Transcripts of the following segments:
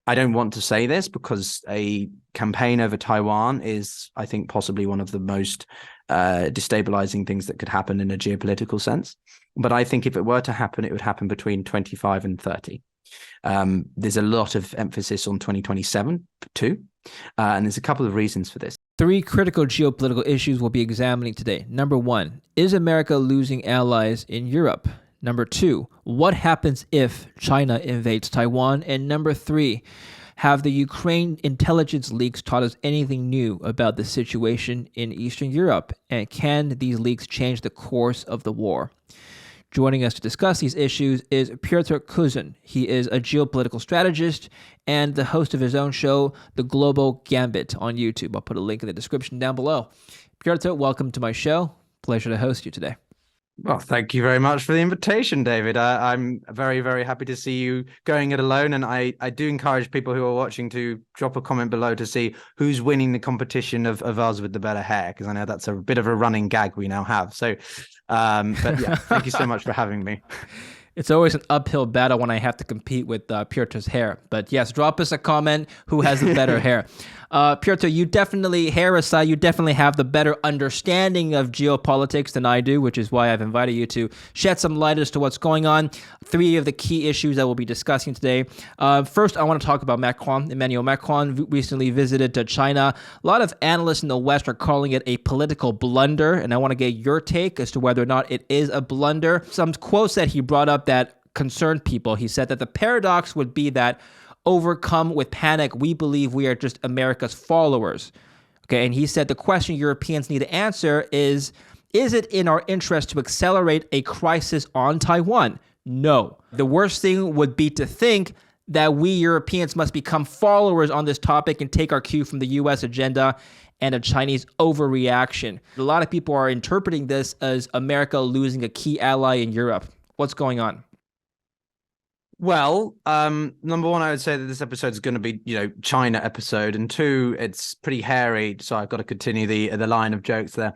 I don't want to say this because a campaign over Taiwan is, I think, possibly one of the most destabilizing things that could happen in a geopolitical sense. But I think if it were to happen, it would happen between 25 and 30. There's a lot of emphasis on 2027 too. And there's a couple of reasons for this. 3 critical geopolitical issues we'll be examining today. Number 1, is America losing allies in Europe? Number 2, what happens if China invades Taiwan? And number 3, have the Ukraine intelligence leaks taught us anything new about the situation in Eastern Europe? And can these leaks change the course of the war? Joining us to discuss these issues is Pyotr Kurzin. He is a geopolitical strategist and the host of his own show, The Global Gambit, on YouTube. I'll put a link in the description down below. Pyotr, welcome to my show. Pleasure to host you today. Well, thank you very much for the invitation, David. I'm very, very happy to see you going it alone. And I do encourage people who are watching to drop a comment below to see who's winning the competition of us with the better hair, because I know that's a bit of a running gag we now have. So, but yeah, thank you so much for having me. It's always an uphill battle when I have to compete with Pyotr's hair. But yes, drop us a comment who has the better hair. Pyotr, you definitely, hair aside, you definitely have the better understanding of geopolitics than I do, which is why I've invited you to shed some light as to what's going on. 3 of the key issues that we'll be discussing today. First, I want to talk about Macron. Emmanuel Macron recently visited to China. A lot of analysts in the West are calling it a political blunder, and I want to get your take as to whether or not it is a blunder. Some quotes that he brought up that concerned people. He said that the paradox would be that overcome with panic, we believe we are just America's followers. Okay, and he said the question Europeans need to answer is it in our interest to accelerate a crisis on Taiwan? No. The worst thing would be to think that we Europeans must become followers on this topic and take our cue from the US agenda and a Chinese overreaction. A lot of people are interpreting this as America losing a key ally in Europe. What's going on? Well, number 1, I would say that this episode is going to be, China episode, and 2, it's pretty hairy. So I've got to continue the line of jokes there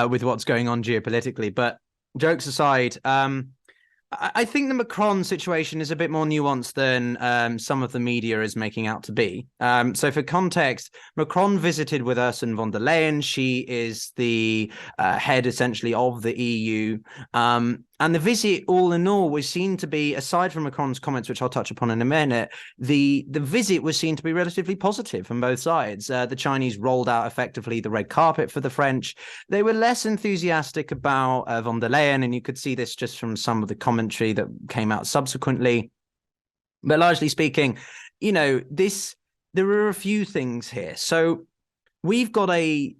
with what's going on geopolitically. But jokes aside, I think the Macron situation is a bit more nuanced than some of the media is making out to be. So for context, Macron visited with Ursula von der Leyen. She is the head, essentially, of the EU. And the visit, all in all, was seen to be, aside from Macron's comments, which I'll touch upon in a minute, the visit was seen to be relatively positive from both sides. The Chinese rolled out effectively the red carpet for the French. They were less enthusiastic about von der Leyen, and you could see this just from some of the commentary that came out subsequently. But largely speaking, there are a few things here. So we've got a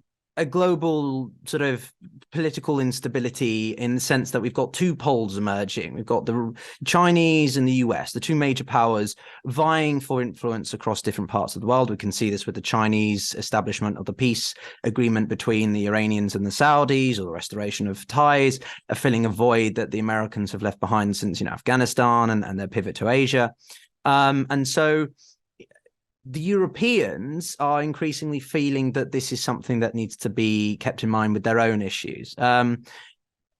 global sort of political instability in the sense that we've got 2 poles emerging. We've got the Chinese and the US, the 2 major powers, vying for influence across different parts of the world. We can see this with the Chinese establishment of the peace agreement between the Iranians and the Saudis, or the restoration of ties, filling a void that the Americans have left behind since, Afghanistan and their pivot to Asia. And so the Europeans are increasingly feeling that this is something that needs to be kept in mind with their own issues.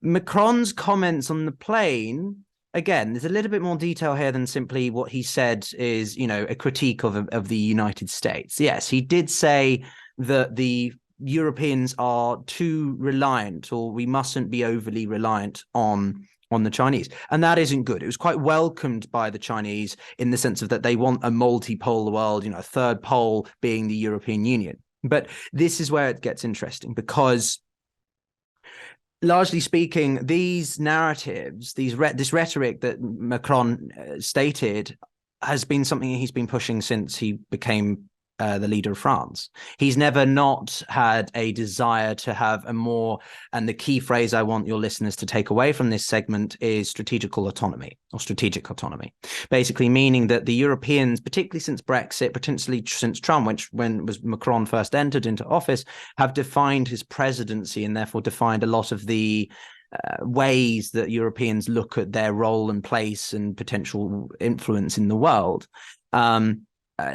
Macron's comments on the plane, again, there's a little bit more detail here than simply what he said is, a critique of the United States. Yes, he did say that the Europeans are too reliant, or we mustn't be overly reliant on the Chinese. And that isn't good. It was quite welcomed by the Chinese in the sense of that they want a multipolar world, a third pole being the European Union. But this is where it gets interesting, because largely speaking, these narratives, this rhetoric that Macron stated has been something he's been pushing since he became the leader of France. He's never not had a desire to have a more, and the key phrase I want your listeners to take away from this segment is strategical autonomy, or strategic autonomy, basically meaning that the Europeans, particularly since Brexit, potentially since Trump, when Macron first entered into office, have defined his presidency and therefore defined a lot of the ways that Europeans look at their role and place and potential influence in the world.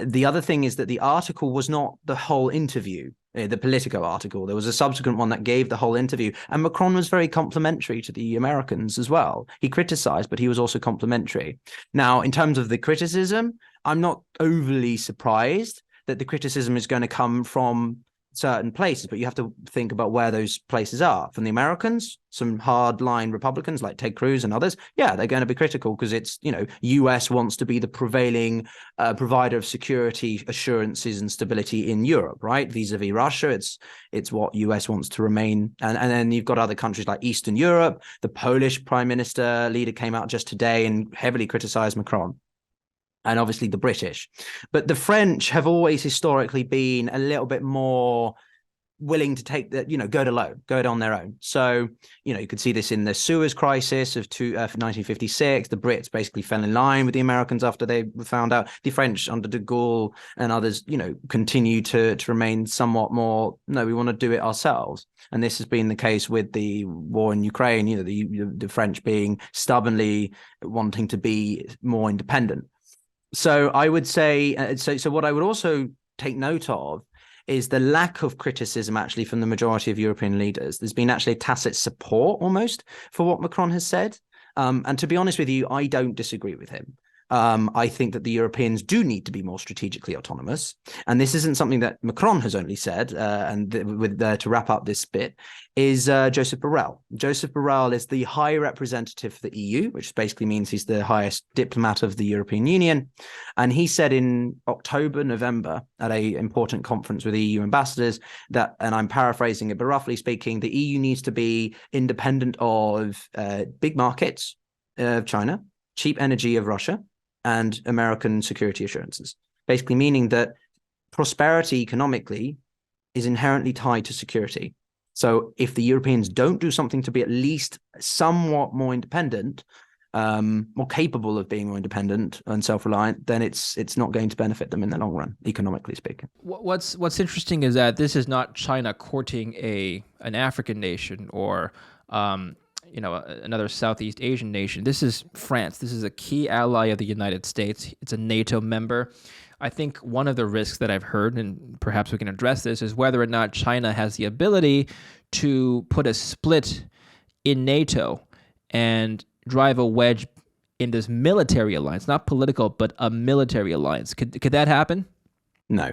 The other thing is that the article was not the whole interview, the Politico article. There was a subsequent one that gave the whole interview, and Macron was very complimentary to the Americans as well. He criticized, but he was also complimentary. Now, in terms of the criticism, I'm not overly surprised that the criticism is going to come from certain places, but you have to think about where those places are. From the Americans, some hardline Republicans like Ted Cruz and others, yeah, they're going to be critical because it's, US wants to be the prevailing provider of security assurances and stability in Europe, right? Vis-a-vis Russia, it's what US wants to remain. And then you've got other countries like Eastern Europe. The Polish prime minister leader came out just today and heavily criticized Macron. And obviously the British. But the French have always historically been a little bit more willing to take that, go it on their own. So, you could see this in the Suez crisis of 1956. The Brits basically fell in line with the Americans after they found out. The French under de Gaulle and others, continue to remain somewhat more, no, we want to do it ourselves. And this has been the case with the war in Ukraine, the French being stubbornly wanting to be more independent. So I would say, so what I would also take note of is the lack of criticism actually from the majority of European leaders. There's been actually a tacit support almost for what Macron has said. And to be honest with you, I don't disagree with him. I think that the Europeans do need to be more strategically autonomous. And this isn't something that Macron has only said, to wrap up this bit, is Joseph Borrell. Joseph Borrell is the High Representative for the EU, which basically means he's the highest diplomat of the European Union. And he said in October, November, at an important conference with EU ambassadors that, and I'm paraphrasing it, but roughly speaking, the EU needs to be independent of big markets of China, cheap energy of Russia, and American security assurances, basically meaning that prosperity economically is inherently tied to security. So if the Europeans don't do something to be at least somewhat more independent, more capable of being more independent and self-reliant, then it's not going to benefit them in the long run, economically speaking. What's interesting is that this is not China courting an African nation or another Southeast Asian nation. This is France. This is a key ally of the United States. It's a NATO member. I think one of the risks that I've heard, and perhaps we can address this, is whether or not China has the ability to put a split in NATO and drive a wedge in this military alliance, not political, but a military alliance. Could that happen? No.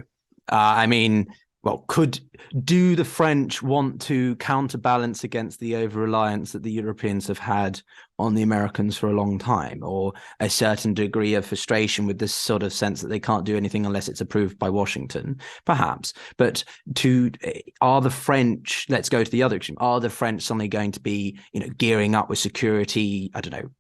Do the French want to counterbalance against the over-reliance that the Europeans have had on the Americans for a long time, or a certain degree of frustration with this sort of sense that they can't do anything unless it's approved by Washington? Perhaps. But are the French, let's go to the other extreme, are the French suddenly going to be, gearing up with security,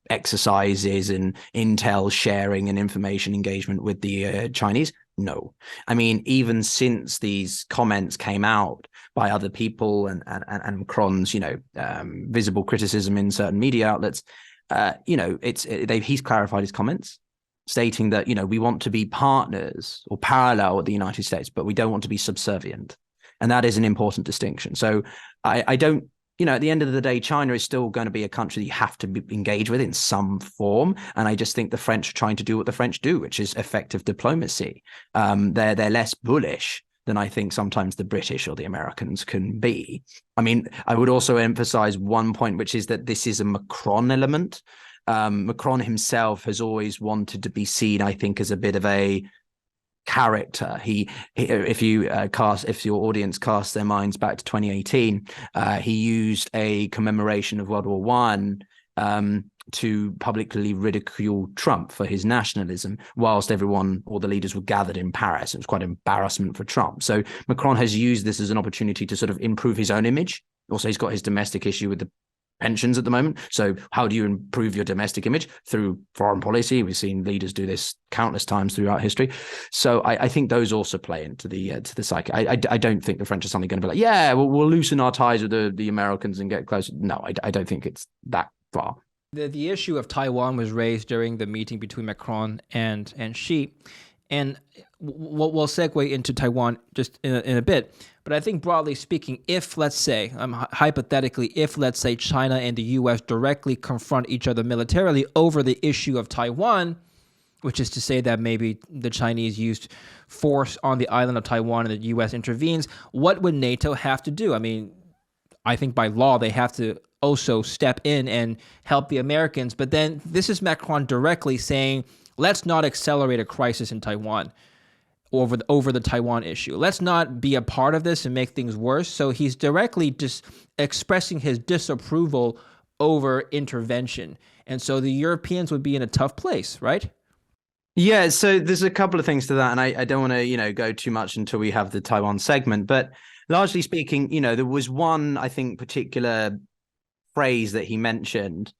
exercises and intel sharing and information engagement with the Chinese? No. Even since these comments came out by other people and Macron's, visible criticism in certain media outlets, he's clarified his comments, stating that, we want to be partners or parallel with the United States, but we don't want to be subservient. And that is an important distinction. So I don't, at the end of the day, China is still going to be a country that you have to engage with in some form. And I just think the French are trying to do what the French do, which is effective diplomacy. They're less bullish than I think sometimes the British or the Americans can be. I would also emphasize one point, which is that this is a Macron element. Macron himself has always wanted to be seen, I think, as a bit of a character. If your audience casts their minds back to 2018, he used a commemoration of World War One to publicly ridicule Trump for his nationalism, whilst all the leaders were gathered in Paris. It was quite an embarrassment for Trump. So Macron has used this as an opportunity to sort of improve his own image. Also, he's got his domestic issue with the pensions at the moment. So how do you improve your domestic image? Through foreign policy. We've seen leaders do this countless times throughout history. So I think those also play into the psyche. I don't think the French are suddenly going to be like, yeah, we'll loosen our ties with the Americans and get closer. No, I don't think it's that far. The issue of Taiwan was raised during the meeting between Macron and Xi, and we'll segue into Taiwan just in a bit. But I think broadly speaking, if let's say, hypothetically, let's say China and the U.S. directly confront each other militarily over the issue of Taiwan, which is to say that maybe the Chinese used force on the island of Taiwan and the U.S. intervenes, what would NATO have to do? I think by law they have to also step in and help the Americans. But then this is Macron directly saying, let's not accelerate a crisis in Taiwan over the Taiwan issue. Let's not be a part of this and make things worse. So he's directly just expressing his disapproval over intervention. And so the Europeans would be in a tough place, right? Yeah, so there's a couple of things to that, and I don't want to, go too much until we have the Taiwan segment. But largely speaking, there was one, I think, particular phrase that he mentioned,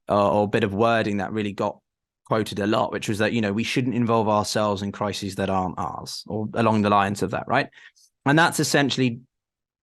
or bit of wording that really got quoted a lot, which was that, we shouldn't involve ourselves in crises that aren't ours, or along the lines of that, right? And that's essentially,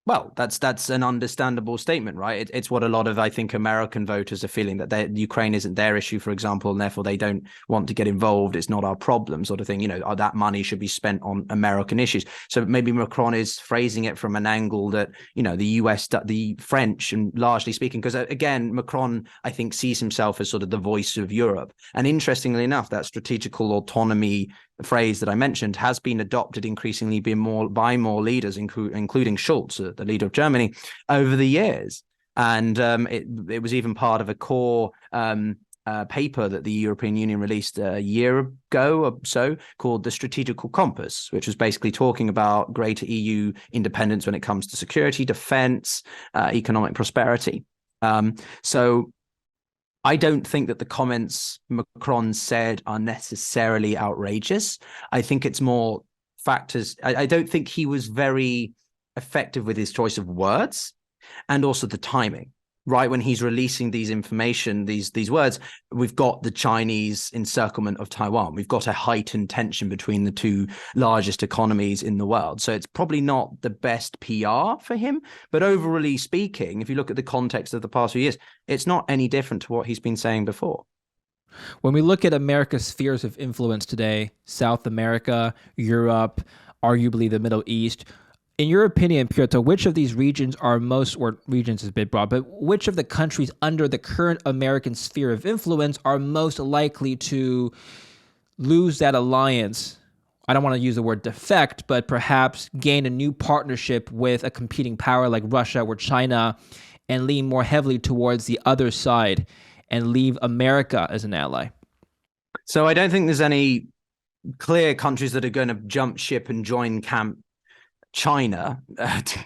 well, that's an understandable statement, right? It's what a lot of, I think, American voters are feeling, that Ukraine isn't their issue, for example, and therefore they don't want to get involved. It's not our problem, sort of thing. That money should be spent on American issues. So maybe Macron is phrasing it from an angle that, the US, the French, and largely speaking, because again, Macron, I think, sees himself as sort of the voice of Europe. And interestingly enough, that strategical autonomy phrase that I mentioned has been adopted increasingly by more leaders, including Schulz, the leader of Germany, over the years. And it was even part of a core paper that the European Union released a year ago or so, called the Strategical Compass, which was basically talking about greater EU independence when it comes to security, defense, economic prosperity. So I don't think that the comments Macron said are necessarily outrageous. I think it's more factors. I don't think he was very effective with his choice of words, and also the timing. Right when he's releasing these information, these words, we've got the Chinese encirclement of Taiwan. We've got a heightened tension between the two largest economies in the world. So it's probably not the best PR for him. But overall speaking, if you look at the context of the past few years, it's not any different to what he's been saying before. When we look at America's spheres of influence today, South America, Europe, arguably the Middle East, in your opinion, Pyotr, which of these regions are most, or regions is a bit broad, but which of the countries under the current American sphere of influence are most likely to lose that alliance? I don't want to use the word defect, but perhaps gain a new partnership with a competing power like Russia or China and lean more heavily towards the other side and leave America as an ally? So I don't think there's any clear countries that are going to jump ship and join camp China,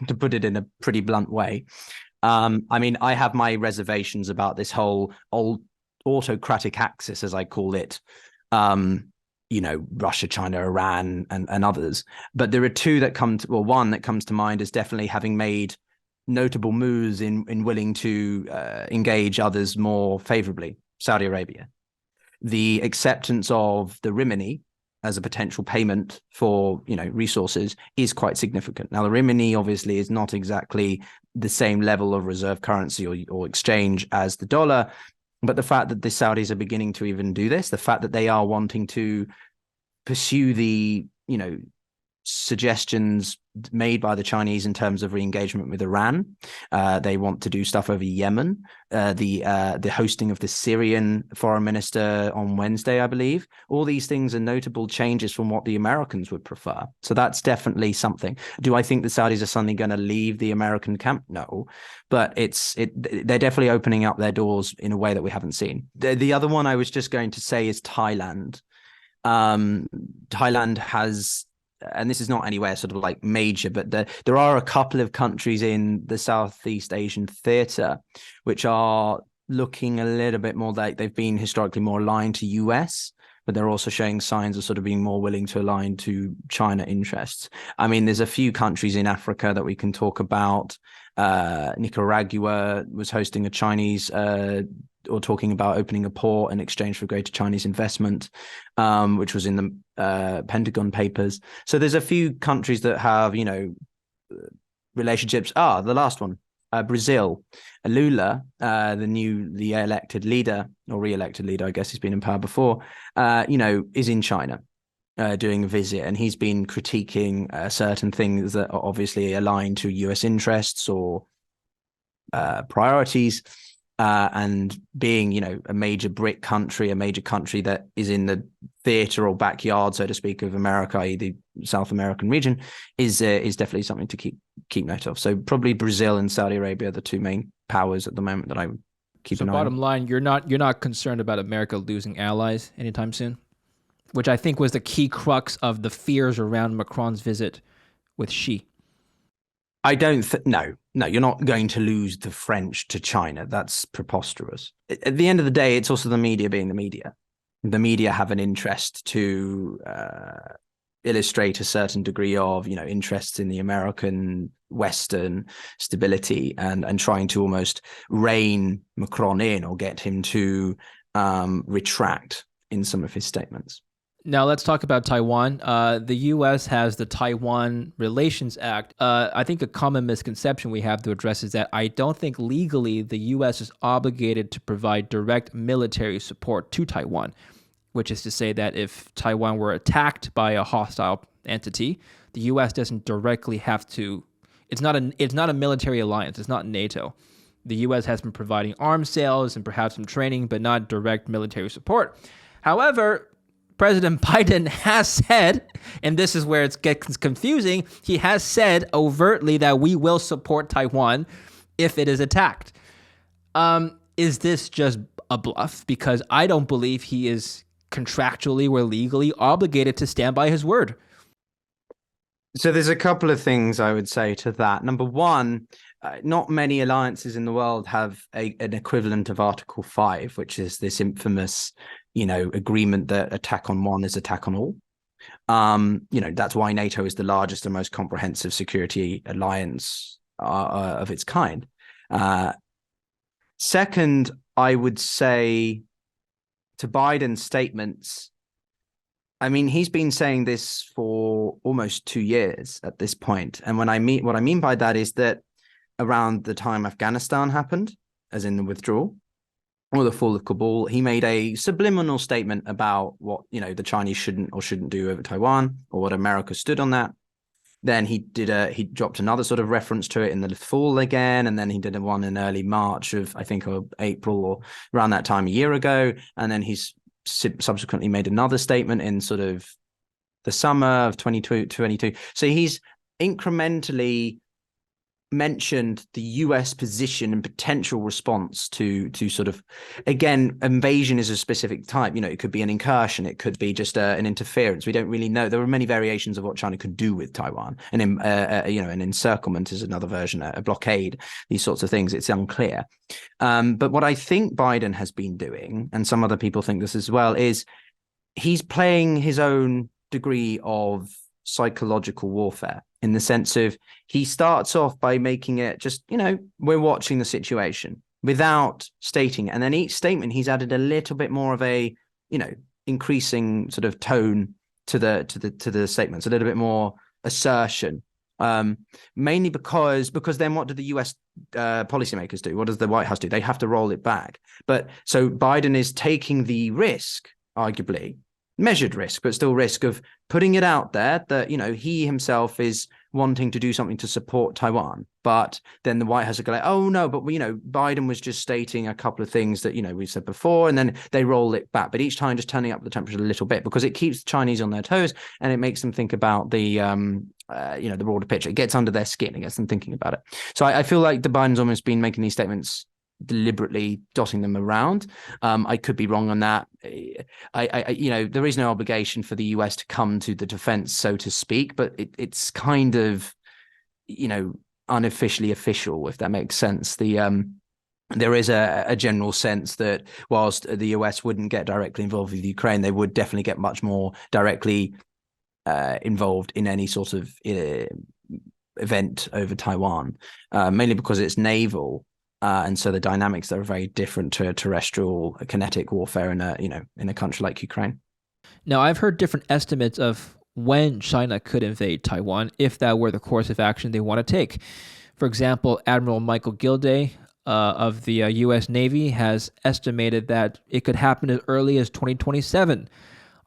to put it in a pretty blunt way. I mean, I have my reservations about this whole old autocratic axis, as I call it, Russia, China, Iran, and others. But there are two that one that comes to mind is definitely having made notable moves in willing to engage others more favorably. Saudi Arabia. The acceptance of the Rimini as a potential payment for resources is quite significant. Now, the Rimini obviously is not exactly the same level of reserve currency or exchange as the dollar, but the fact that the Saudis are beginning to even do this, the fact that they are wanting to pursue the suggestions made by the Chinese in terms of re-engagement with Iran. They want to do stuff over Yemen. The hosting of the Syrian foreign minister on Wednesday, I believe. All these things are notable changes from what the Americans would prefer. So that's definitely something. Do I think the Saudis are suddenly going to leave the American camp? No, but they're definitely opening up their doors in a way that we haven't seen. The other one I was just going to say is Thailand. Thailand has, and this is not anywhere sort of like major, but there are a couple of countries in the Southeast Asian theater which are looking a little bit more like they've been historically more aligned to US, but they're also showing signs of sort of being more willing to align to China interests. I mean, there's a few countries in Africa that we can talk about. Nicaragua was hosting a Chinese or talking about opening a port in exchange for greater Chinese investment, which was in the Pentagon Papers. So there's a few countries that have, relationships. The last one, Brazil. Lula, the elected leader or re-elected leader, I guess he's been in power before, is in China. Doing a visit, and he's been critiquing certain things that are obviously aligned to US interests or priorities, and being, a major BRIC country, a major country that is in the theater or backyard, so to speak, of America, i.e. the South American region, is definitely something to keep note of. So probably Brazil and Saudi Arabia are the two main powers at the moment that I would keep an eye on. So bottom line, you're not concerned about America losing allies anytime soon? which I think was the key crux of the fears around Macron's visit with Xi. I don't no, you're not going to lose the French to China. That's preposterous. At the end of the day, it's also the media being the media. The media have an interest to illustrate a certain degree of, interests in the American Western stability and trying to almost rein Macron in or get him to retract in some of his statements. Now let's talk about Taiwan. The U.S. has the Taiwan Relations Act. I think a common misconception we have to address is that I don't think legally the U.S. is obligated to provide direct military support to Taiwan, which is to say that if Taiwan were attacked by a hostile entity, the U.S. doesn't directly have to. It's not a military alliance. It's not NATO. The U.S. has been providing arms sales and perhaps some training, but not direct military support. However, President Biden has said, and this is where it gets confusing, he has said overtly that we will support Taiwan if it is attacked. Is this just a bluff? Because I don't believe he is contractually or legally obligated to stand by his word. So there's a couple of things I would say to that. Number one, not many alliances in the world have an equivalent of Article 5, which is this infamous agreement that attack on one is attack on all. That's why NATO is the largest and most comprehensive security alliance of its kind. Second, I would say to Biden's statements, I mean, he's been saying this for almost 2 years at this point. And what I mean by that is that around the time Afghanistan happened, as in the withdrawal, or the fall of Kabul, he made a subliminal statement about what, the Chinese shouldn't do over Taiwan, or what America stood on that. Then he dropped another sort of reference to it in the fall again, and then he did one in early March of, I think, or April or around that time a year ago. And then he's subsequently made another statement in sort of the summer of 2022. So he's incrementally mentioned the US position and potential response to sort of, again, invasion is a specific type. It could be an incursion, it could be just an interference. We don't really know. There are many variations of what China could do with Taiwan, and an encirclement is another version, a blockade, these sorts of things. It's unclear. But what I think Biden has been doing, and some other people think this as well, is he's playing his own degree of psychological warfare, in the sense of he starts off by making it just, we're watching the situation without stating it. And then each statement, he's added a little bit more of a, increasing sort of tone to the statements, a little bit more assertion, mainly because then what do the US policymakers do? What does the White House do? They have to roll it back. But so Biden is taking the risk, arguably, measured risk, but still risk of putting it out there that, he himself is wanting to do something to support Taiwan. But then the White House will go like, oh, no, but, Biden was just stating a couple of things that, we said before, and then they roll it back. But each time just turning up the temperature a little bit, because it keeps the Chinese on their toes and it makes them think about the broader picture. It gets under their skin. It gets them thinking about it. So I feel like the Biden's almost been making these statements deliberately dotting them around. I could be wrong on that. There is no obligation for the US to come to the defense, so to speak, but it's kind of, unofficially official, if that makes sense. There is a general sense that whilst the US wouldn't get directly involved with Ukraine, they would definitely get much more directly involved in any sort of event over Taiwan, mainly because it's naval. And so the dynamics are very different to terrestrial kinetic warfare in a country like Ukraine. Now, I've heard different estimates of when China could invade Taiwan if that were the course of action they want to take. For example, Admiral Michael Gilday of the U.S. Navy has estimated that it could happen as early as 2027.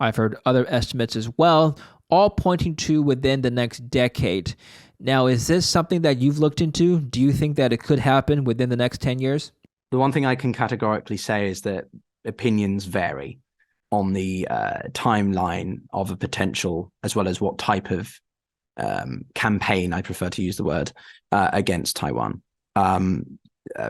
I've heard other estimates as well, all pointing to within the next decade. Now, is this something that you've looked into? Do you think that it could happen within the next 10 years? The one thing I can categorically say is that opinions vary on the timeline of a potential, as well as what type of campaign, I prefer to use the word, against Taiwan.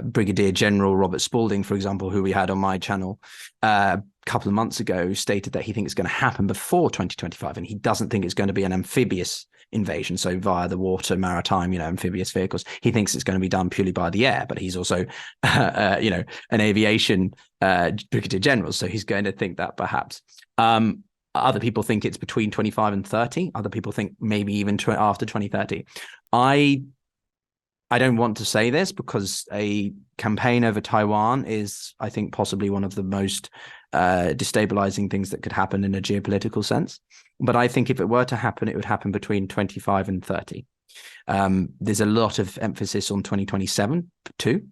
Brigadier General Robert Spalding, for example, who we had on my channel a couple of months ago, stated that he thinks it's going to happen before 2025, and he doesn't think it's going to be an amphibious invasion, so via the water, maritime, amphibious vehicles. He thinks it's going to be done purely by the air, but he's also, an aviation Brigadier General, so he's going to think that perhaps. Other people think it's between 25 and 30. Other people think maybe even after 2030. I don't want to say this because a campaign over Taiwan is, I think, possibly one of the most destabilizing things that could happen in a geopolitical sense. But I think if it were to happen, it would happen between 25 and 30. There's a lot of emphasis on 2027 too.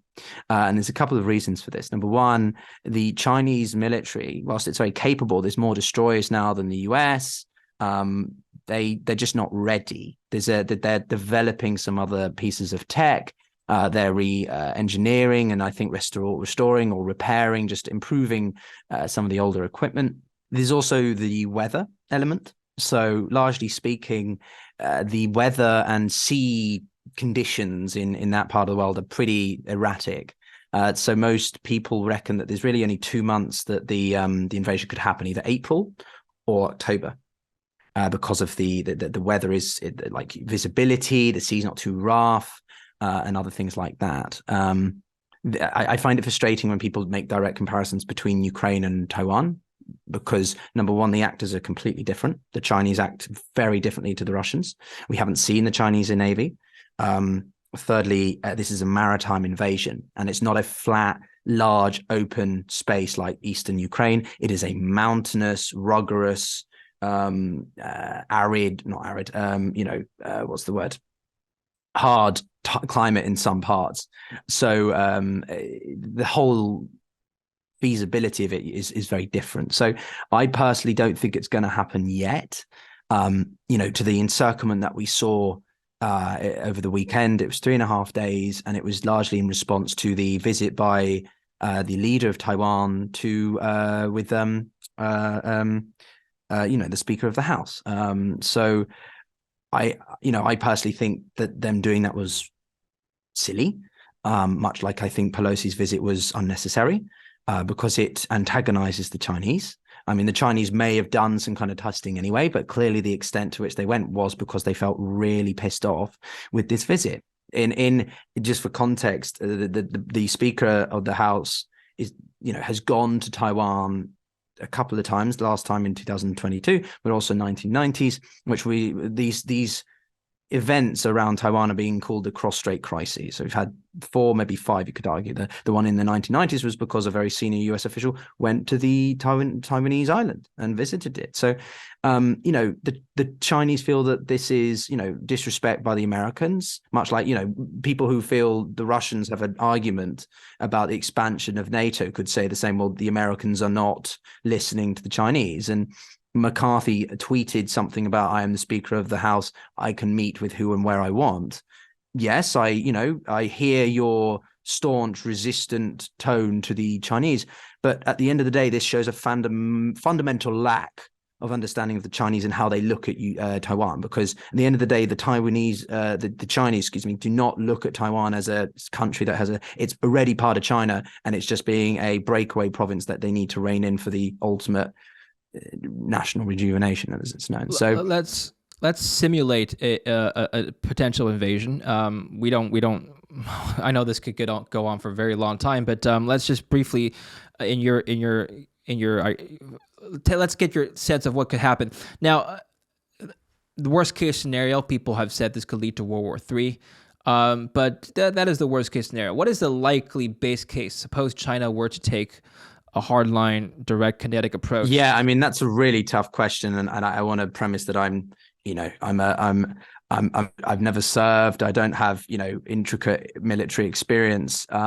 And there's a couple of reasons for this. Number one, the Chinese military, whilst it's very capable, there's more destroyers now than the US. They're just not ready. They're developing some other pieces of tech. They're re-engineering and I think restoring or repairing, just improving some of the older equipment. There's also the weather element. So largely speaking, the weather and sea conditions in that part of the world are pretty erratic. So most people reckon that there's really only 2 months that the invasion could happen, either April or October. Because of the weather is like visibility, the sea's not too rough, and other things like that. I find it frustrating when people make direct comparisons between Ukraine and Taiwan, because number one, the actors are completely different. The Chinese act very differently to the Russians. We haven't seen the Chinese in Navy. Thirdly, this is a maritime invasion, and it's not a flat, large, open space like Eastern Ukraine. It is a mountainous, rugged, hard climate in some parts. So the whole feasibility of it is very different. So I personally don't think it's going to happen yet. To the encirclement that we saw over the weekend, it was 3.5 days, and it was largely in response to the visit by the leader of Taiwan with the Speaker of the House. So I personally think that them doing that was silly, much like I think Pelosi's visit was unnecessary, because it antagonizes the Chinese. I mean, the Chinese may have done some kind of testing anyway, but clearly the extent to which they went was because they felt really pissed off with this visit. In just for context, the Speaker of the House has gone to Taiwan a couple of times, last time in 2022, but also 1990s, which these events around Taiwan are being called the cross-strait crises. So we've had 4, maybe 5, you could argue. The one in the 1990s was because a very senior US official went to the Taiwanese island and visited it. So, the Chinese feel that this is, disrespect by the Americans, much like, people who feel the Russians have an argument about the expansion of NATO could say the same, well, the Americans are not listening to the Chinese. And McCarthy tweeted something about, I am the Speaker of the House, I can meet with who and where I want. Yes, I hear your staunch, resistant tone to the Chinese, but at the end of the day, this shows a fundamental lack of understanding of the Chinese and how they look at Taiwan. Because at the end of the day, the Chinese, do not look at Taiwan as a country that it's already part of China, and it's just being a breakaway province that they need to rein in for the ultimate national rejuvenation, as it's known. So let's simulate a potential invasion. We don't. I know this could go on for a very long time, but let's just briefly, let's get your sense of what could happen. Now, the worst case scenario, people have said this could lead to World War III. But that is the worst case scenario. What is the likely base case? Suppose China were to take a hardline, direct, kinetic approach. Yeah, I mean, that's a really tough question, and I want to premise that I've never served. I don't have intricate military experience, but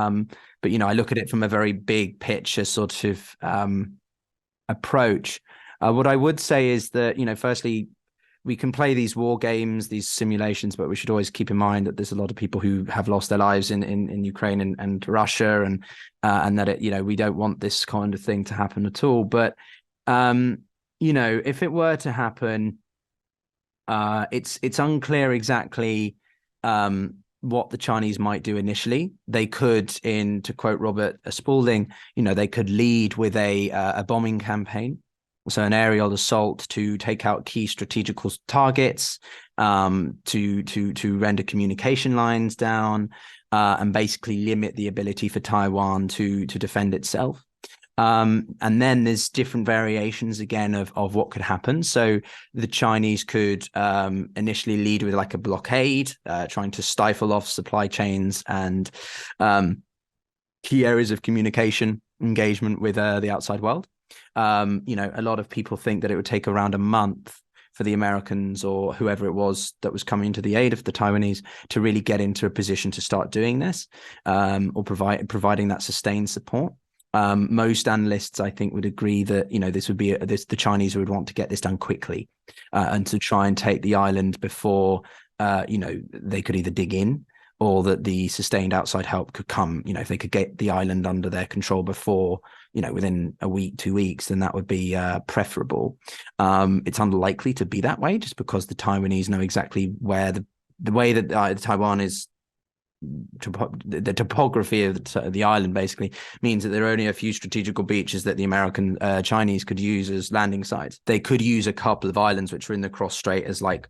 I look at it from a very big picture sort of approach. What I would say is that firstly, we can play these war games, these simulations, but we should always keep in mind that there's a lot of people who have lost their lives in Ukraine and Russia, and that we don't want this kind of thing to happen at all. But if it were to happen, it's unclear exactly what the Chinese might do initially. They could, to quote Robert Spalding, they could lead with a bombing campaign, so an aerial assault to take out key strategical targets, to render communication lines down, and basically limit the ability for Taiwan to defend itself. And then there's different variations again of what could happen. So the Chinese could initially lead with like a blockade, trying to stifle off supply chains and key areas of communication engagement with the outside world. A lot of people think that it would take around a month for the Americans or whoever it was that was coming to the aid of the Taiwanese to really get into a position to start doing this, or providing that sustained support. Most analysts, I think, would agree that this would be the Chinese would want to get this done quickly, and to try and take the island before they could either dig in, or that the sustained outside help could come. If they could get the island under their control before, within a week, 2 weeks, then that would be preferable. It's unlikely to be that way, just because the Taiwanese know exactly where the way that Taiwan is. The topography of the island basically means that there are only a few strategical beaches that the American Chinese could use as landing sites. They could use a couple of islands which are in the cross strait as like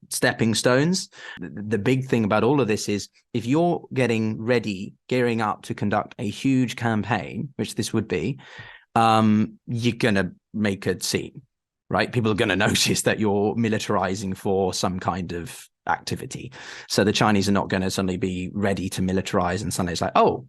stepping stones. The big thing about all of this is, if you're gearing up to conduct a huge campaign, which this would be, you're gonna make a scene, right? People are going to notice that you're militarizing for some kind of activity. So the Chinese are not going to suddenly be ready to militarize, and suddenly it's like, oh,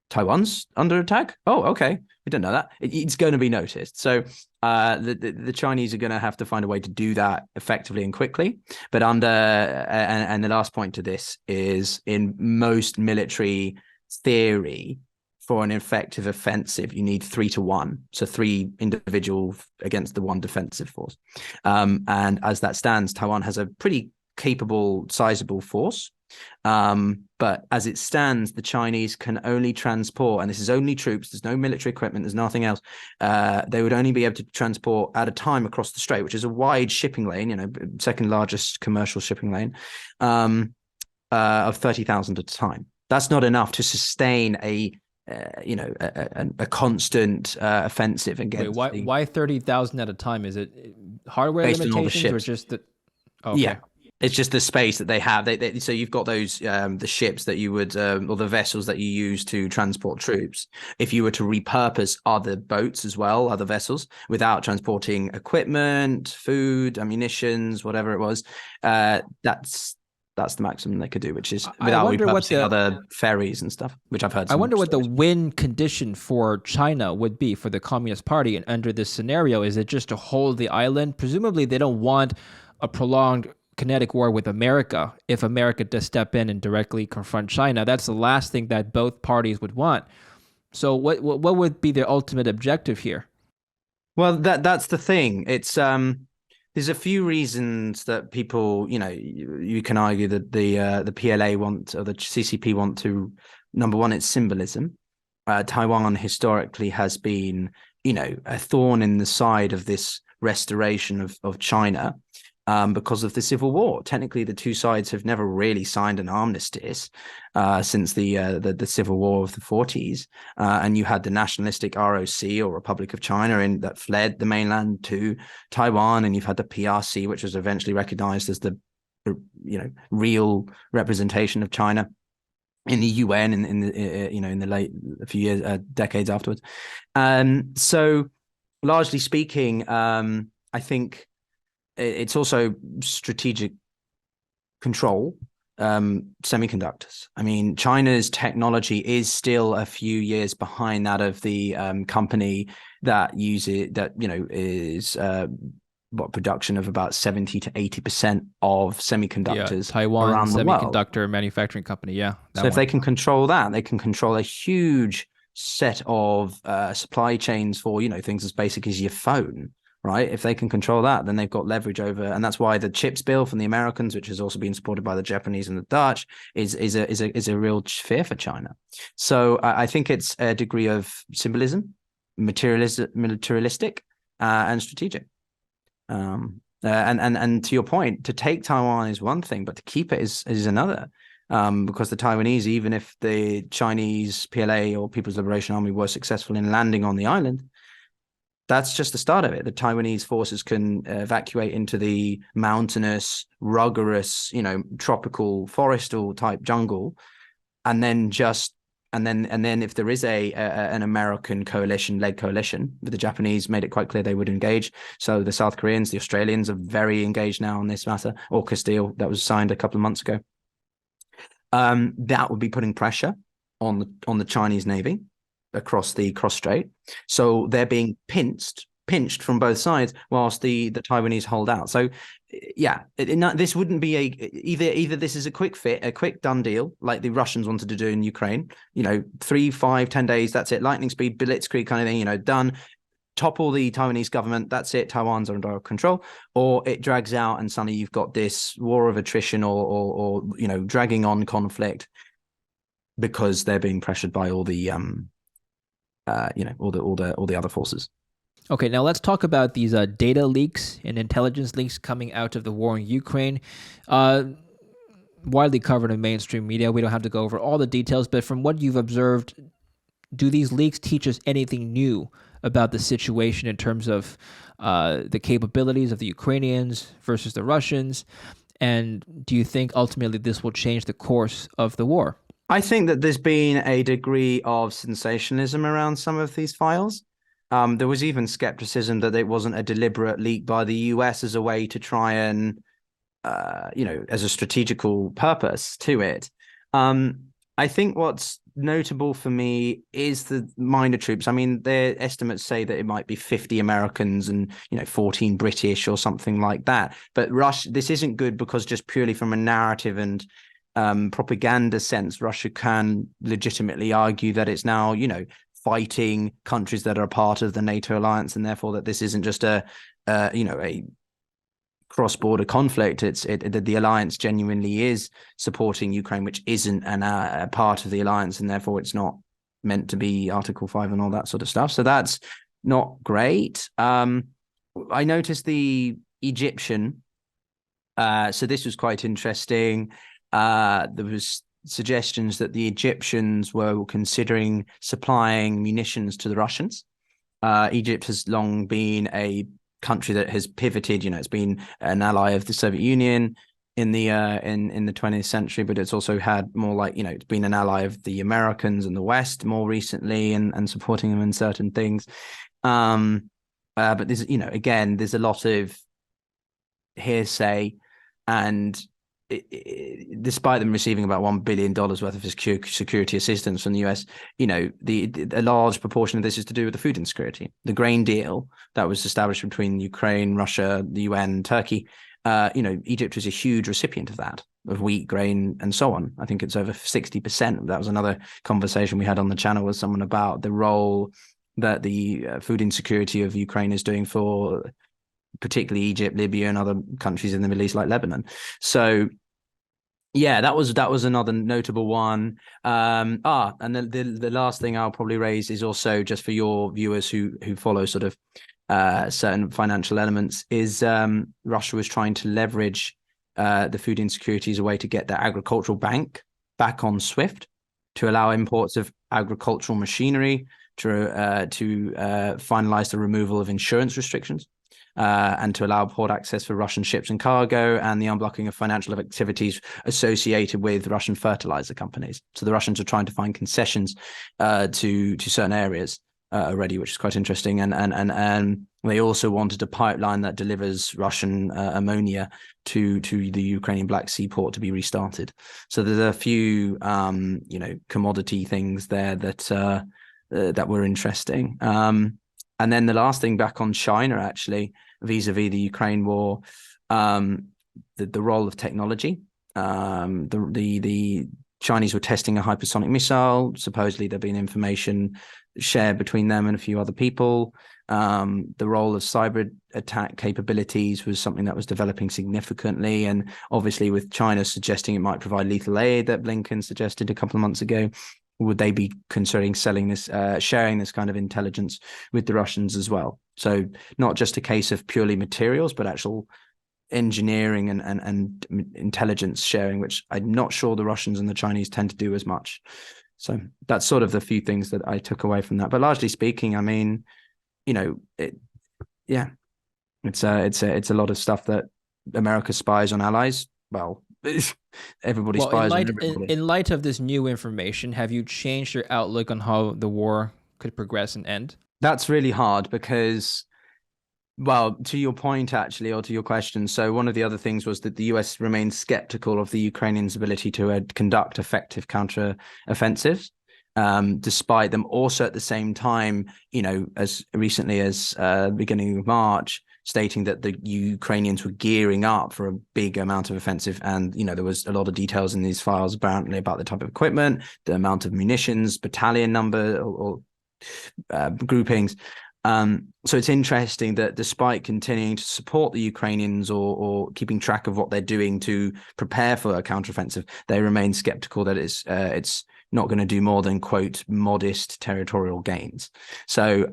Taiwan's under attack. Oh, okay, we didn't know that. It's going to be noticed. So the Chinese are going to have to find a way to do that effectively and quickly. But and the last point to this is, in most military theory, for an effective offensive, you need 3 to 1. So 3 individual against the 1 defensive force. And as that stands, Taiwan has a pretty capable, sizable force. But as it stands, the Chinese can only transport, and this is only troops, there's no military equipment, there's nothing else. They would only be able to transport at a time across the strait, which is a wide shipping lane, second largest commercial shipping lane, of 30,000 at a time. That's not enough to sustain a constant offensive against. Wait, why 30,000 at a time? Is it hardware limitations or just that? Okay. Yeah, it's just the space that they have. So you've got those the ships that you would or the vessels that you use to transport troops. If you were to repurpose other boats as well, other vessels, without transporting equipment, food, ammunitions, whatever it was, that's the maximum they could do, which is without repurposing other ferries and stuff, which I've heard. I wonder what the win condition for China would be for the Communist Party and under this scenario. Is it just to hold the island? Presumably they don't want a prolonged kinetic war with America. If America does step in and directly confront China, that's the last thing that both parties would want. So what would be their ultimate objective here? Well, that's the thing. It's there's a few reasons that people, you can argue that the PLA want, or the CCP want to. Number one, it's symbolism. Taiwan historically has been, a thorn in the side of this restoration of China, because of the civil war. Technically, the two sides have never really signed an armistice since the civil war of the 40s. And you had the nationalistic ROC, or Republic of China, that fled the mainland to Taiwan, and you've had the PRC, which was eventually recognized as the real representation of China in the UN in the late few years, decades afterwards. So largely speaking, I think it's also strategic control, semiconductors. I mean, China's technology is still a few years behind that of the company that is production of about 70 to 80% of semiconductors Taiwan around the Semiconductor world. Manufacturing Company. Yeah. So if they can control that, they can control a huge set of supply chains for, things as basic as your phone. Right, if they can control that, then they've got leverage over, and that's why the chips bill from the Americans, which has also been supported by the Japanese and the Dutch, is a real fear for China. So I think it's a degree of symbolism, militaristic, and strategic. And to your point, to take Taiwan is one thing, but to keep it is another. because the Taiwanese, even if the Chinese PLA or People's Liberation Army were successful in landing on the island, that's just the start of it. The Taiwanese forces can evacuate into the mountainous, rugged, tropical forestal type jungle, and then if there is an American led coalition, the Japanese made it quite clear they would engage. So the South Koreans, the Australians are very engaged now on this matter. AUKUS deal that was signed a couple of months ago. That would be putting pressure on the Chinese Navy across the cross strait. So they're being pinched from both sides whilst the Taiwanese hold out. So yeah, this wouldn't be either this is a quick done deal like the Russians wanted to do in Ukraine, 3, 5, 10 days, that's it, lightning speed, blitzkrieg kind of thing, done, topple the Taiwanese government, that's it, Taiwan's under control, or it drags out and suddenly you've got this war of attrition or dragging on conflict because they're being pressured by all the all the other forces. Okay, now let's talk about these data leaks and intelligence leaks coming out of the war in Ukraine. Widely covered in mainstream media. We don't have to go over all the details, but from what you've observed, do these leaks teach us anything new about the situation in terms of the capabilities of the Ukrainians versus the Russians? And do you think ultimately this will change the course of the war? I think that there's been a degree of sensationalism around some of these files. There was even skepticism that it wasn't a deliberate leak by the US as a way to try and, as a strategical purpose to it. I think what's notable for me is the minor troops. I mean, their estimates say that it might be 50 Americans and 14 British or something like that. But this isn't good because just purely from a narrative and propaganda sense, Russia can legitimately argue that it's now fighting countries that are part of the NATO alliance, and therefore that this isn't just a cross-border conflict. The alliance genuinely is supporting Ukraine, which isn't a part of the alliance, and therefore it's not meant to be Article 5 and all that sort of stuff. So that's not great. I noticed the Egyptian. So this was quite interesting. There was suggestions that the Egyptians were considering supplying munitions to the Russians. Egypt has long been a country that has pivoted. It's been an ally of the Soviet Union in the 20th century, but it's also had more like it's been an ally of the Americans and the West more recently, and supporting them in certain things. But there's again there's a lot of hearsay, and despite them receiving about $1 billion worth of security assistance from the US, a large proportion of this is to do with the food insecurity. The grain deal that was established between Ukraine, Russia, the UN, Turkey, Egypt was a huge recipient of that, of wheat, grain, and so on. I think it's over 60%. That was another conversation we had on the channel with someone about the role that the food insecurity of Ukraine is doing for particularly Egypt, Libya, and other countries in the Middle East like Lebanon. So yeah, that was another notable one. And then the last thing I'll probably raise is also just for your viewers who follow sort of certain financial elements, is Russia was trying to leverage the food insecurity as a way to get their agricultural bank back on SWIFT, to allow imports of agricultural machinery, to finalize the removal of insurance restrictions, and to allow port access for Russian ships and cargo, and the unblocking of financial activities associated with Russian fertilizer companies. So the Russians are trying to find concessions to certain areas already, which is quite interesting. And they also wanted a pipeline that delivers Russian ammonia to the Ukrainian Black Sea port to be restarted. So there's a few commodity things there that were interesting. And then the last thing back on China, actually, vis-a-vis the Ukraine war, the role of technology. The Chinese were testing a hypersonic missile. Supposedly there'd been information shared between them and a few other people. The role of cyber attack capabilities was something that was developing significantly. And obviously with China suggesting it might provide lethal aid that Blinken suggested a couple of months ago, would they be considering selling this, sharing this kind of intelligence with the Russians as well? So not just a case of purely materials, but actual engineering and intelligence sharing, which I'm not sure the Russians and the Chinese tend to do as much. So that's sort of the few things that I took away from that. But largely speaking, I mean, it's a lot of stuff that America spies on allies. Well, everybody Well, spies on everybody. in light of this new information, have you changed your outlook on how the war could progress and end? That's really hard because, well, to your point, actually, or to your question. So one of the other things was that the US remains skeptical of the Ukrainians' ability to conduct effective counter-offensives, despite them also at the same time, as recently as beginning of March, stating that the Ukrainians were gearing up for a big amount of offensive. And, there was a lot of details in these files apparently about the type of equipment, the amount of munitions, battalion number or groupings. So it's interesting that despite continuing to support the Ukrainians or keeping track of what they're doing to prepare for a counteroffensive, they remain skeptical that it's not going to do more than, quote, modest territorial gains. So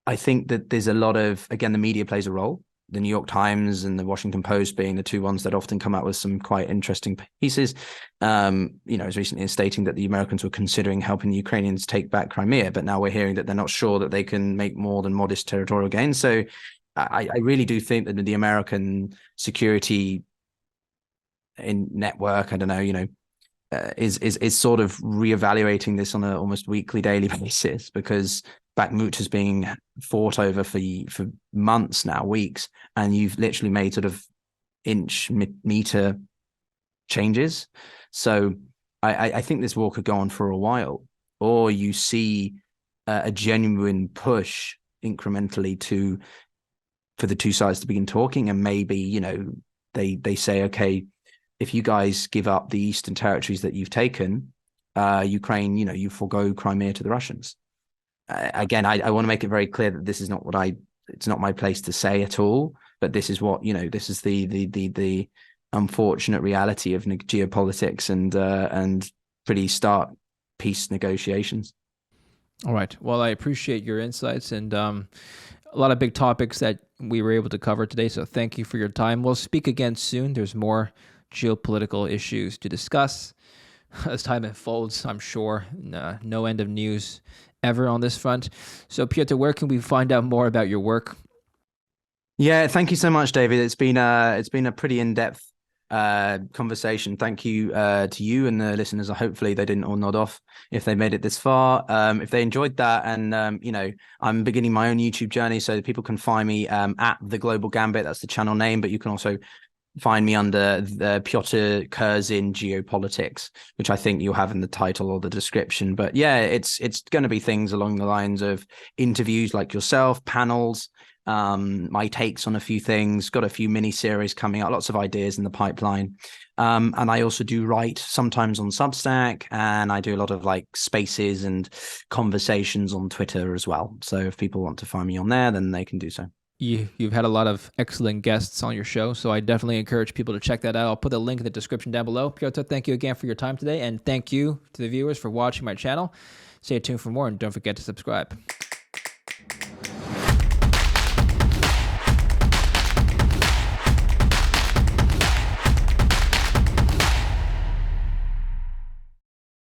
I think that there's a lot of, again, the media plays a role. The New York Times and the Washington Post being the two ones that often come out with some quite interesting pieces, as recently as stating that the Americans were considering helping the Ukrainians take back Crimea, but now we're hearing that they're not sure that they can make more than modest territorial gains. So I really do think that the American security in network, I don't know, is sort of reevaluating this on an almost weekly, daily basis, because Bakhmut has been fought over for months now, weeks, and you've literally made sort of meter changes. So I think this war could go on for a while, or you see a genuine push incrementally for the two sides to begin talking, and maybe they say, okay, if you guys give up the eastern territories that you've taken, Ukraine, you forego Crimea to the Russians. Again, I want to make it very clear that this is not it's not my place to say at all, but this is what, this is the unfortunate reality of geopolitics and pretty stark peace negotiations. All right. Well, I appreciate your insights and a lot of big topics that we were able to cover today. So thank you for your time. We'll speak again soon. There's more geopolitical issues to discuss as time unfolds. I'm sure no end of news ever on this front. So Pyotr, where can we find out more about your work? Yeah, thank you so much, David. It's been a pretty in-depth conversation. Thank you to you and the listeners. Hopefully they didn't all nod off if they made it this far. If they enjoyed that, and I'm beginning my own YouTube journey, so people can find me at the Global Gambit. That's the channel name, but you can also find me under the Pyotr Kurzin Geopolitics, which I think you'll have in the title or the description. But yeah, it's going to be things along the lines of interviews like yourself, panels, my takes on a few things, got a few mini series coming out, lots of ideas in the pipeline. And I also do write sometimes on Substack, and I do a lot of like spaces and conversations on Twitter as well. So if people want to find me on there, then they can do so. You've had a lot of excellent guests on your show, so I definitely encourage people to check that out. I'll put a link in the description down below. Pyotr, thank you again for your time today, and thank you to the viewers for watching my channel. Stay tuned for more, and don't forget to subscribe.